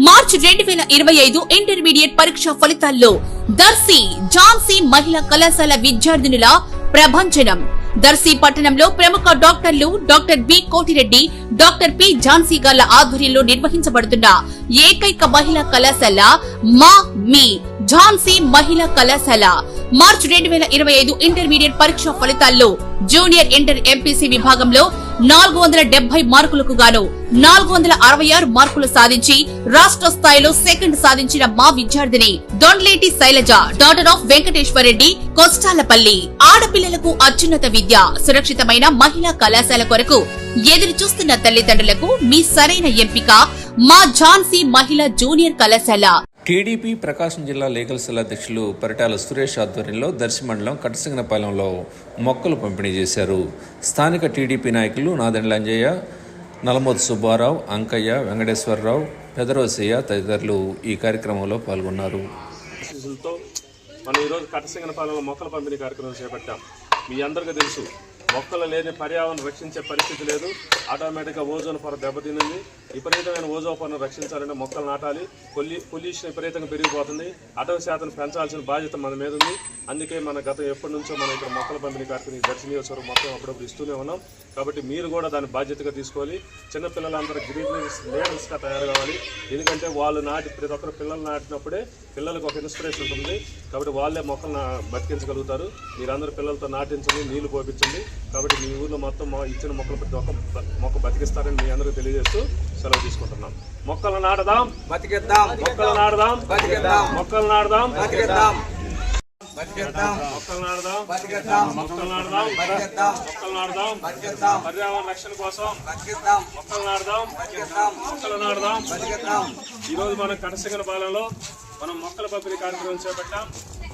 మార్చి 2025 intermediate పరీక్ష ఫలితాల్లో దర్శి ఝాన్సీ మహిళా కళాశాల విద్యార్థినుల ప్రభంజనం. దర్శి పట్టణంలో ప్రముఖ డాక్టర్లు doctor B Kotireddy, doctor P Jhansi గార్ల ఆధ్వర్యంలో నిర్వహించబడుతున్న ఏకైక మహిళా కళాశాల మీ ఝాన్సీ మహిళా కళాశాల. మార్చి 2025 ఇంటర్మీడియట్ పరీక్ష ఫలితాల్లో జూనియర్ ఇంటర్ ఎంపీసీ విభాగంలో 470 మార్కులకు గాను 466 మార్కులు సాధించి రాష్ట్ర స్థాయిలో సెకండ్ సాధించిన మా విద్యార్థిని దొండ్లేటి శైలజ, డాటర్ ఆఫ్ వెంకటేశ్వరరెడ్డి, కొస్టాలపల్లి. ఆడపిల్లలకు అత్యున్నత విద్య, సురక్షితమైన మహిళా కళాశాల కొరకు ఎదురు చూస్తున్న తల్లిదండ్రులకు మీ సరైన ఎంపిక మా ఝాన్సీ మహిళా జూనియర్ కళాశాల. టీడీపీ ప్రకాశం జిల్లా లీగల్ సెల్ అధ్యక్షులు పరిటాల సురేష్ ఆధ్వర్యంలో దర్శి మండలం కటసింగనపాలెంలో మొక్కలు పంపిణీ చేశారు. స్థానిక టీడీపీ నాయకులు నాదెండ్ల అంజయ్య, నలమోతు సుబ్బారావు, అంకయ్య, వెంకటేశ్వరరావు, పెదరోసయ్య తదితరులు ఈ కార్యక్రమంలో పాల్గొన్నారు. మనం ఈరోజు కటసింగనపాలెంలో మొక్కల పంపిణీ కార్యక్రమం చేపట్టాం. మీ అందరికీ తెలుసు, మొక్కలు లేని పర్యావరణం రక్షించే పరిస్థితి లేదు. ఆటోమేటిక్గా ఓజోన్ పొర దెబ్బతింది. విపరీతమైన ఓజోన్ పొరను రక్షించాలంటే మొక్కలు నాటాలి. పొల్యూషన్ విపరీతంగా పెరిగిపోతుంది. అటవీ శాతం పెంచాల్సిన బాధ్యత మన మీద ఉంది. అందుకే మన ఎప్పటి నుంచో మనం ఇక్కడ మొక్కల పంపిణీ కార్యక్రమం దర్శి నియోజకవర్గం మొత్తం అప్పుడప్పుడు ఇస్తూనే ఉన్నాం. కాబట్టి మీరు కూడా దాన్ని బాధ్యతగా తీసుకోవాలి. చిన్నపిల్లలందరూ గ్రీనరీస్ లీడర్స్గా తయారు కావాలి. ఎందుకంటే వాళ్ళు ప్రతి ఒక్కరు పిల్లలు నాటినప్పుడే పిల్లలకు ఒక ఇన్స్పిరేషన్ ఉంటుంది. కాబట్టి వాళ్ళే మొక్కలను బతికించగలుగుతారు. మీరందరూ పిల్లలతో నాటించండి, నీళ్లు పోపించండి. కాబట్టి మీ ఊళ్ళో మొత్తం ఇచ్చిన మొక్కలు ప్రతి ఒక్క మొక్క బతికిస్తారని మీ అందరూ తెలియజేస్తూ సెలవు తీసుకుంటున్నాం. మొక్కలు నాటదాం, బతికిద్దాం. మొక్కలు నాటదాం, బతికిద్దాం. మొక్కలు నాటదాం, బతికిద్దాం. మొక్కలు నాటదాం, మొక్కలు నాటదాం, మొక్కలు నాటదాం. పర్యావరణ రక్షణ కోసం మొక్కలు నాటదాం, మొక్కలు నాటదాం. ఈరోజు మనం కటసింగనపాలెంలో మనం మొక్కల పంపిణీ కార్యక్రమం చేపట్టాం.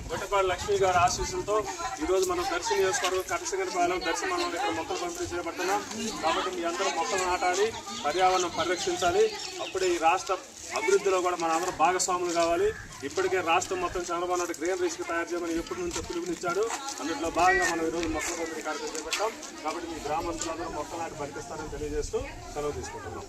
గొట్టపాటి లక్ష్మి గారి ఆశీస్సులతో ఈరోజు మనం దర్శి నియోజకవర్గం కటసింగనపాలెం దర్శి మనం ఇక్కడ మొక్కలు పంపిణీ చేపడుతున్నాం. కాబట్టి మీ అందరూ మొక్కలు నాటాలి, పర్యావరణం పరిరక్షించాలి. అప్పుడే ఈ రాష్ట్ర అభివృద్ధిలో కూడా మన అందరూ భాగస్వాములు కావాలి. ఇప్పటికే రాష్ట్రం మొత్తం చంద్రబాబు నాయుడు గ్రీన్ రీస్కి తయారు చేయమని ఎప్పటి నుంచో పిలుపునిచ్చాడు. అందులో భాగంగా మనం ఈరోజు మొక్కల పంపిణీ కార్యక్రమం చేపట్టాం. కాబట్టి మీ గ్రామంలో అందరూ మొక్కలు నాటి బతికిస్తారని తెలియజేస్తూ సెలవు తీసుకుంటున్నాం.